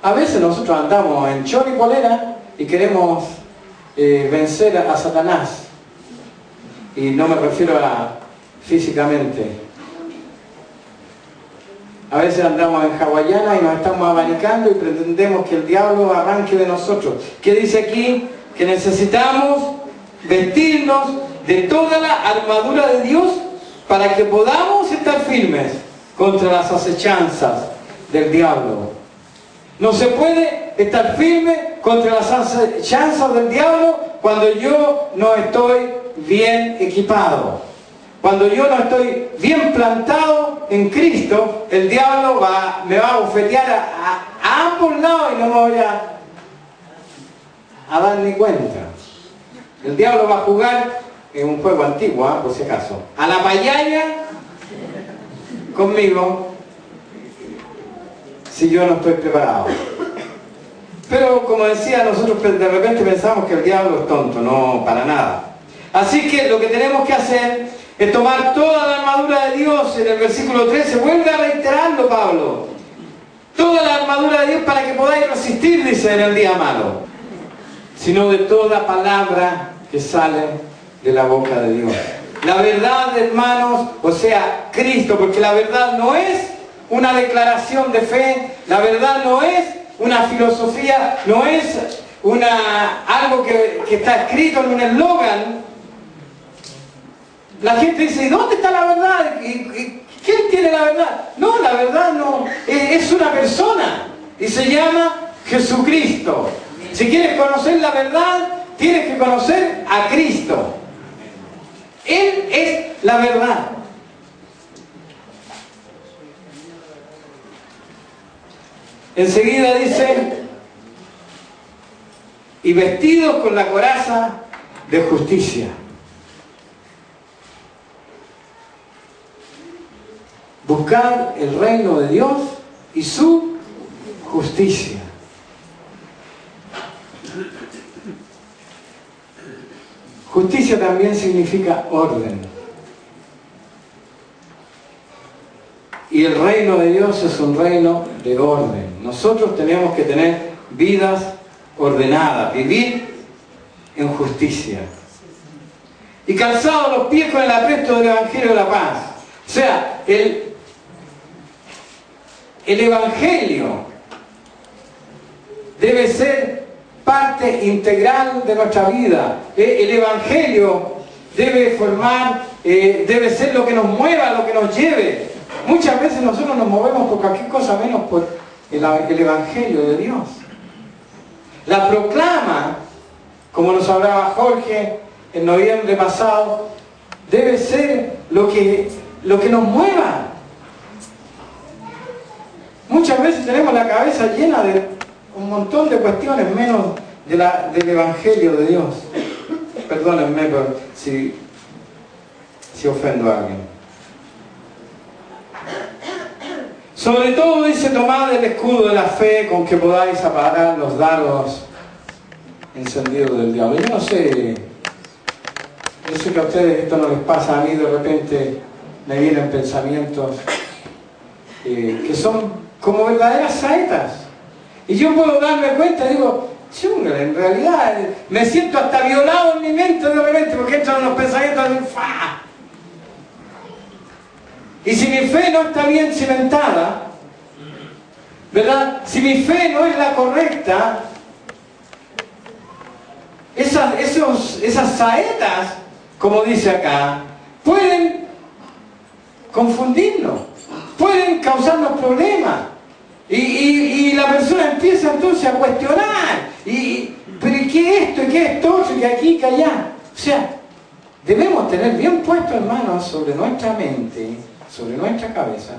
A veces nosotros andamos en chor y polera y queremos vencer a Satanás. Y no me refiero a físicamente. A veces andamos en hawaiana y nos estamos abanicando y pretendemos que el diablo arranque de nosotros. ¿Qué dice aquí? Que necesitamos vestirnos de toda la armadura de Dios para que podamos estar firmes contra las acechanzas del diablo. No se puede estar firme contra las acechanzas del diablo cuando yo no estoy bien equipado. Cuando yo no estoy bien plantado en Cristo, el diablo me va a bofetear a ambos lados y no me voy a dar ni cuenta. El diablo va a jugar en un juego antiguo, por si acaso, a la payaya conmigo si yo no estoy preparado. Pero como decía, nosotros de repente pensamos que el diablo es tonto, no para nada. Así que lo que tenemos que hacer es tomar toda la armadura de Dios. En el versículo 13 vuelve a reiterarlo Pablo. Toda la armadura de Dios para que podáis resistir, dice, en el día malo. Sino de toda palabra que sale de la boca de Dios. La verdad, hermanos, o sea, Cristo, porque la verdad no es una declaración de fe, la verdad no es una filosofía, no es algo que está escrito en un eslogan. La gente dice, ¿y dónde está la verdad? ¿Y quién tiene la verdad? No, la verdad no, es una persona y se llama Jesucristo. Si quieres conocer la verdad, tienes que conocer a Cristo. Él es la verdad. Enseguida dice, y vestidos con la coraza de justicia. Buscar el reino de Dios y su justicia. Justicia también significa orden. Y el reino de Dios es un reino de orden. Nosotros tenemos que tener vidas ordenadas, vivir en justicia. Y calzados los pies con el apresto del Evangelio de la paz. O sea, el Evangelio debe ser parte integral de nuestra vida. El Evangelio debe debe ser lo que nos mueva, lo que nos lleve. Muchas veces nosotros nos movemos por cualquier cosa menos por el Evangelio de Dios. La proclama, como nos hablaba Jorge en noviembre pasado, debe ser lo que nos mueva. Muchas veces tenemos la cabeza llena de un montón de cuestiones menos del Evangelio de Dios. Perdónenme si ofendo a alguien. Sobre todo dice, tomad el escudo de la fe con que podáis apagar los dardos encendidos del diablo. Yo sé que a ustedes esto no les pasa, a mí de repente me vienen pensamientos que son como verdaderas saetas. Y yo puedo darme cuenta, digo, chunga, en realidad me siento hasta violado en mi mente de repente porque entran unos pensamientos de ¡fah! Y si mi fe no está bien cimentada, ¿verdad? Si mi fe no es la correcta, esas saetas, como dice acá, pueden confundirnos, pueden causarnos problemas. Y la persona empieza entonces a cuestionar. ¿Pero y qué esto? ¿Y qué esto? ¿Y qué aquí? ¿Qué allá? O sea, debemos tener bien puesto, hermanos, sobre nuestra mente, sobre nuestra cabeza,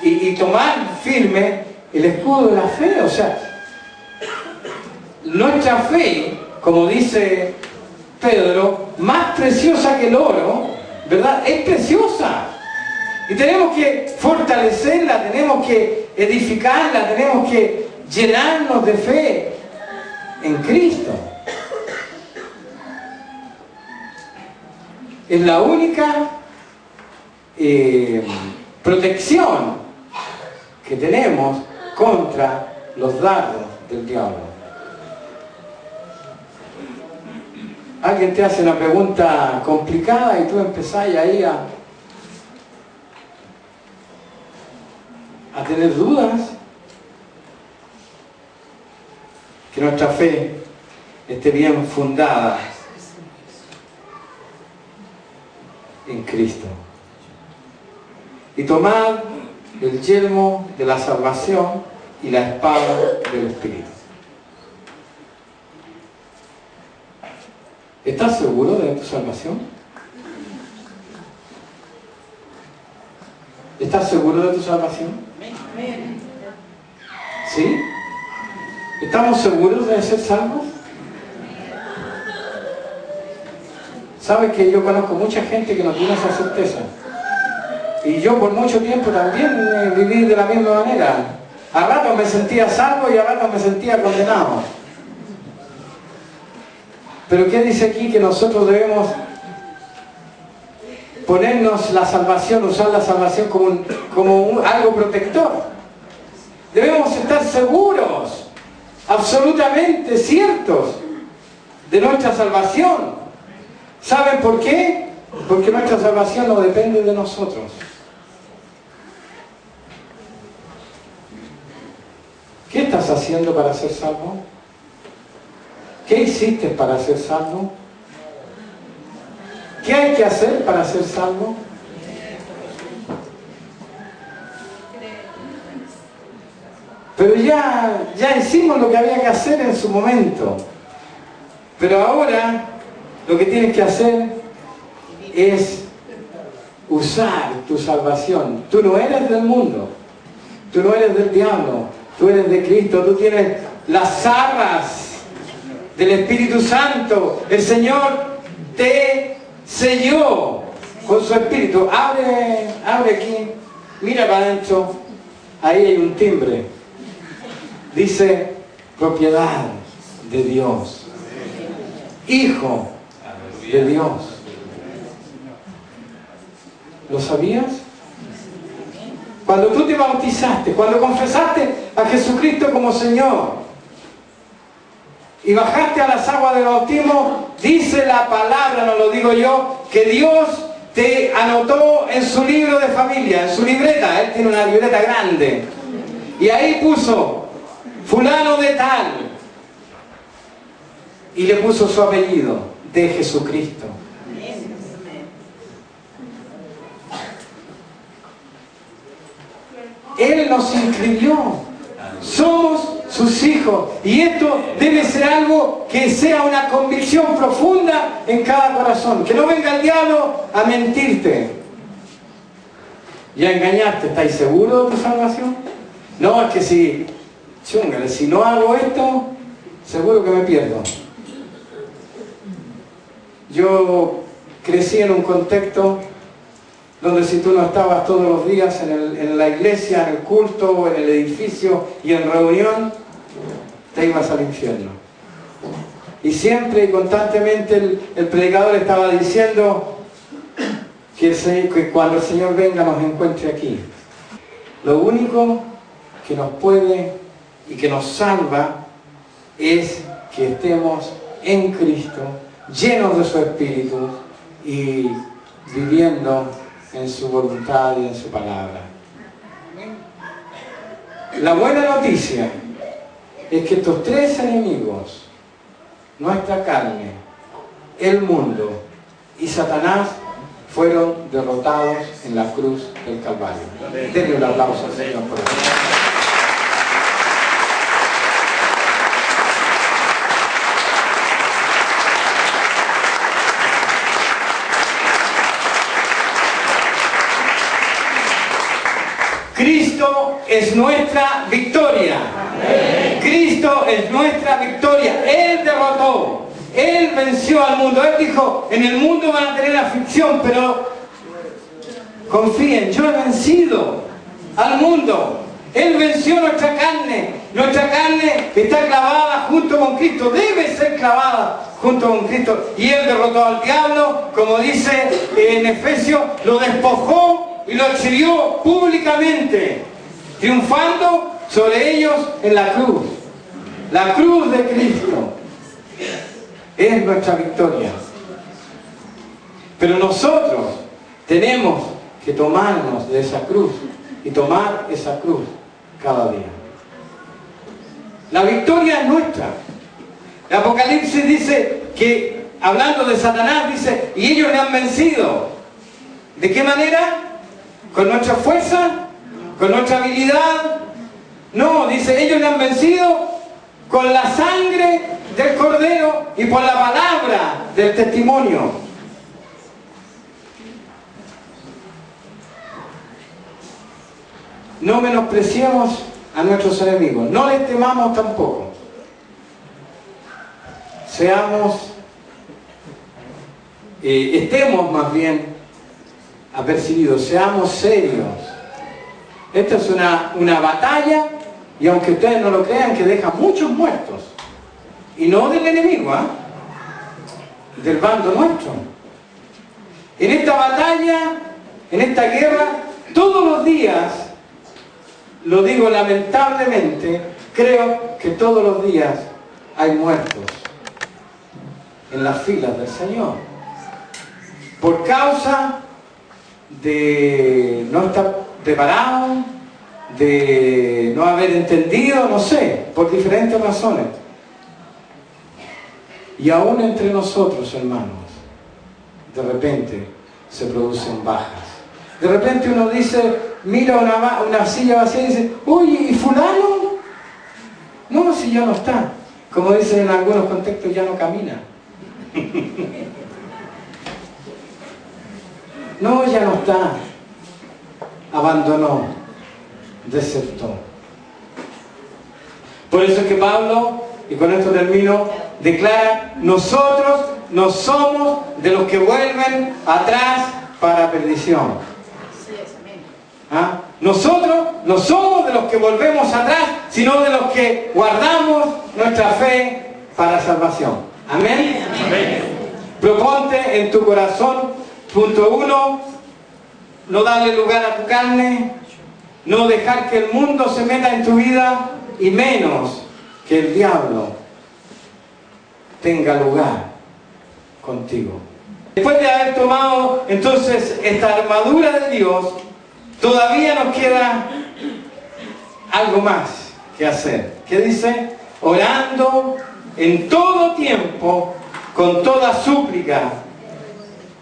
y tomar firme el escudo de la fe. O sea, nuestra fe, como dice Pedro, más preciosa que el oro, ¿verdad? Es preciosa. Y tenemos que fortalecerla, tenemos que edificarla, tenemos que llenarnos de fe en Cristo. Es la única protección que tenemos contra los dardos del diablo. Alguien te hace una pregunta complicada y tú empezás ahí a tener dudas. Que nuestra fe esté bien fundada en Cristo. Y tomad el yelmo de la salvación y la espada del Espíritu. ¿Estás seguro de tu salvación? ¿Estás seguro de tu salvación? ¿Sí? ¿Estamos seguros de ser salvos? ¿Sabes que yo conozco mucha gente que no tiene esa certeza? Y yo por mucho tiempo también viví de la misma manera. A ratos me sentía salvo y a ratos me sentía condenado. Pero ¿qué dice aquí? Que nosotros debemos ponernos la salvación, usar la salvación como algo protector. Debemos estar seguros, absolutamente ciertos de nuestra salvación. ¿Saben por qué? Porque nuestra salvación no depende de nosotros. ¿Qué estás haciendo para ser salvo? ¿Qué hiciste para ser salvo? ¿Qué hay que hacer para ser salvo? Pero ya hicimos lo que había que hacer en su momento. Pero ahora lo que tienes que hacer es usar tu salvación. Tú no eres del mundo, tú no eres del diablo, tú eres de Cristo, tú tienes las arras del Espíritu Santo. El Señor te selló con su Espíritu. Abre aquí, mira para adentro, ahí hay un timbre. Dice, propiedad de Dios, hijo de Dios. ¿Lo sabías? Cuando tú te bautizaste, cuando confesaste a Jesucristo como Señor y bajaste a las aguas del bautismo, dice la palabra, no lo digo yo, que Dios te anotó en su libro de familia, en su libreta. Él tiene una libreta grande y ahí puso fulano de tal y le puso su apellido de Jesucristo. Él nos inscribió, somos sus hijos, y esto debe ser algo que sea una convicción profunda en cada corazón. Que no venga el diablo a mentirte y a engañarte. ¿Estáis seguros de tu salvación? No, es que si no hago esto, seguro que me pierdo. Yo crecí en un contexto donde si tú no estabas todos los días en la iglesia, en el culto, en el edificio y en reunión, te ibas al infierno. Y siempre y constantemente el predicador estaba diciendo que cuando el Señor venga nos encuentre aquí. Lo único que nos puede y que nos salva es que estemos en Cristo, llenos de su Espíritu y viviendo en su voluntad y en su palabra. La buena noticia es que estos tres enemigos, nuestra carne, el mundo y Satanás, fueron derrotados en la cruz del Calvario. Denle un aplauso al Señor por eso. Cristo es nuestra victoria. Amén. Cristo es nuestra victoria. Él derrotó, Él venció al mundo. Él dijo, en el mundo van a tener aflicción, pero confíen, yo he vencido al mundo. Él venció nuestra carne. Nuestra carne está clavada junto con Cristo, debe ser clavada junto con Cristo. Y Él derrotó al diablo, como dice en Efesios, lo despojó y lo exhibió públicamente. triunfando sobre ellos en la cruz. La cruz de Cristo es nuestra victoria. Pero nosotros tenemos que tomarnos de esa cruz y tomar esa cruz cada día. La victoria es nuestra. El Apocalipsis dice que, hablando de Satanás, dice, y ellos le han vencido. ¿De qué manera? ¿Con nuestra fuerza? ¿Con nuestra habilidad? No, dice, ellos le han vencido con la sangre del Cordero y por la palabra del testimonio. No menospreciemos a nuestros enemigos, no les temamos tampoco. Estemos más bien apercibidos, seamos serios. Esta es una batalla, y aunque ustedes no lo crean, que deja muchos muertos. Y no del enemigo, del bando nuestro. En esta batalla, en esta guerra, todos los días, lo digo lamentablemente, creo que todos los días hay muertos en las filas del Señor. Por causa de no estar preparado, de no haber entendido, no sé, por diferentes razones. Y aún entre nosotros, hermanos, de repente se producen bajas. De repente uno dice, mira una silla vacía y dice, uy, ¿y fulano? No, si ya no está. Como dicen en algunos contextos, ya no camina. No, ya no está. Abandonó, desertó. Por eso es que Pablo, y con esto termino, declara, nosotros no somos de los que vuelven atrás para perdición. Nosotros no somos de los que volvemos atrás, sino de los que guardamos nuestra fe para salvación. Amén. Amén. Proponte en tu corazón, punto 1, no darle lugar a tu carne, no dejar que el mundo se meta en tu vida, y menos que el diablo tenga lugar contigo. Después de haber tomado entonces esta armadura de Dios, todavía nos queda algo más que hacer. ¿Qué dice? Orando en todo tiempo, con toda súplica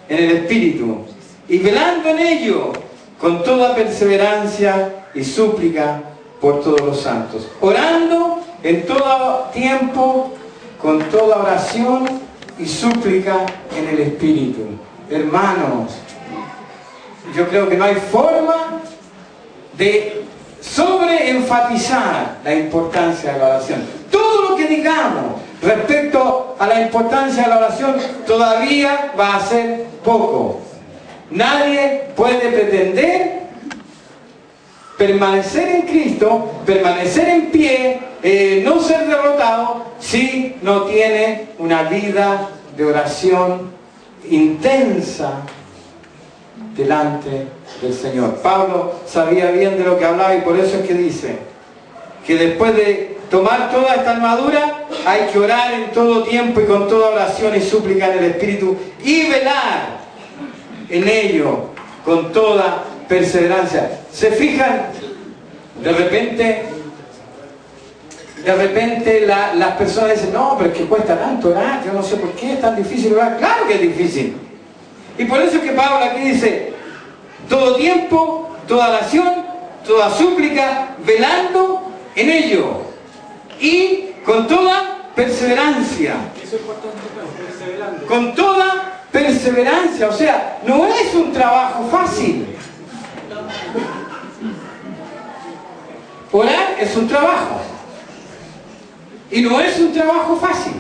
en el Espíritu, y velando en ello con toda perseverancia y súplica por todos los santos. Orando en todo tiempo, con toda oración y súplica en el Espíritu. Hermanos, yo creo que no hay forma de sobreenfatizar la importancia de la oración. Todo lo que digamos respecto a la importancia de la oración todavía va a ser poco. Nadie puede pretender permanecer en Cristo, permanecer en pie, no ser derrotado, si no tiene una vida de oración intensa delante del Señor. Pablo sabía bien de lo que hablaba, y por eso es que dice que después de tomar toda esta armadura hay que orar en todo tiempo y con toda oración y súplica en el Espíritu, y velar en ello con toda perseverancia. ¿Se fijan? De repente las personas dicen, no, pero es que cuesta tanto orar, yo no sé por qué es tan difícil orar. Claro que es difícil. Y por eso es que Pablo aquí dice, todo tiempo, toda oración, toda súplica, velando en ello, y con toda perseverancia. Eso es importante, perseverando. Con toda perseverancia, o sea, no es un trabajo fácil. Orar es un trabajo, y no es un trabajo fácil.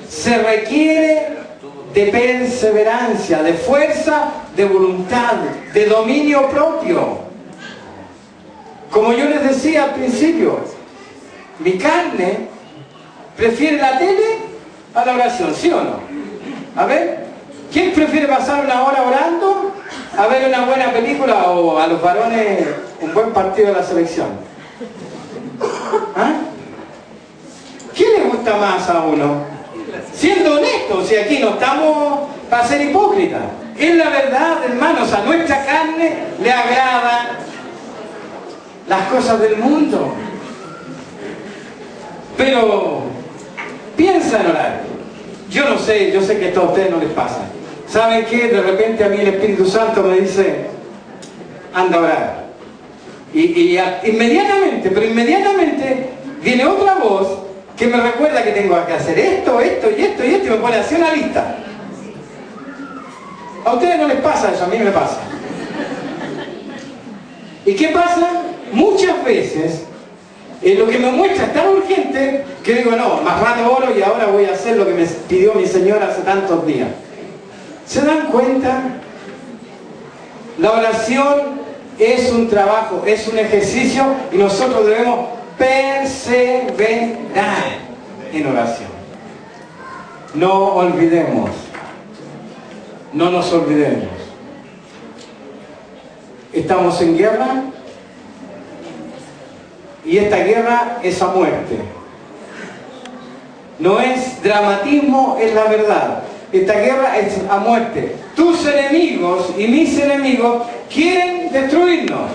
Se requiere de perseverancia, de fuerza, de voluntad, de dominio propio. Como yo les decía al principio, mi carne prefiere la tele a la oración, ¿sí o no? A ver, ¿quién prefiere pasar una hora orando a ver una buena película o a los varones un buen partido de la selección? ¿Ah? ¿Qué le gusta más a uno? Siendo honestos, si aquí no estamos para ser hipócritas. Es la verdad, hermanos, a nuestra carne le agradan las cosas del mundo. Pero piensa en orar. Yo no sé, yo sé que esto a ustedes no les pasa. ¿Saben qué? De repente a mí el Espíritu Santo me dice, anda a orar. Inmediatamente, pero inmediatamente viene otra voz que me recuerda que tengo que hacer esto, esto y esto y esto, y me pone así una lista. A ustedes no les pasa eso, a mí me pasa. ¿Y qué pasa? Muchas veces lo que me muestra es tan urgente que digo, no, más rato oro y ahora voy a hacer lo que me pidió mi Señor hace tantos días. ¿Se dan cuenta? La oración es un trabajo, es un ejercicio y nosotros debemos perseverar en oración. No olvidemos, no nos olvidemos. Estamos en guerra y esta guerra es a muerte. No es dramatismo, es la verdad. Esta guerra es a muerte. Tus enemigos y mis enemigos quieren destruirnos,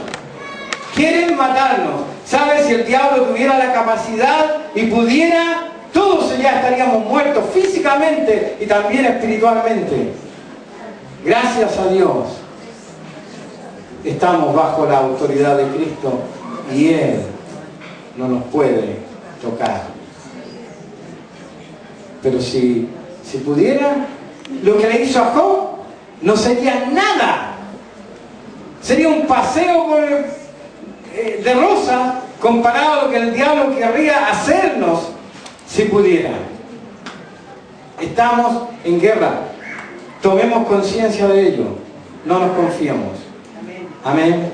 quieren matarnos. ¿Sabes? Si el diablo tuviera la capacidad y pudiera, todos ya estaríamos muertos físicamente y también espiritualmente. Gracias a Dios estamos bajo la autoridad de Cristo y Él no nos puede tocar. Pero si pudiera, lo que le hizo a Job no sería nada. Sería un paseo de rosa comparado a lo que el diablo querría hacernos si pudiera. Estamos en guerra. Tomemos conciencia de ello. No nos confiemos. Amén.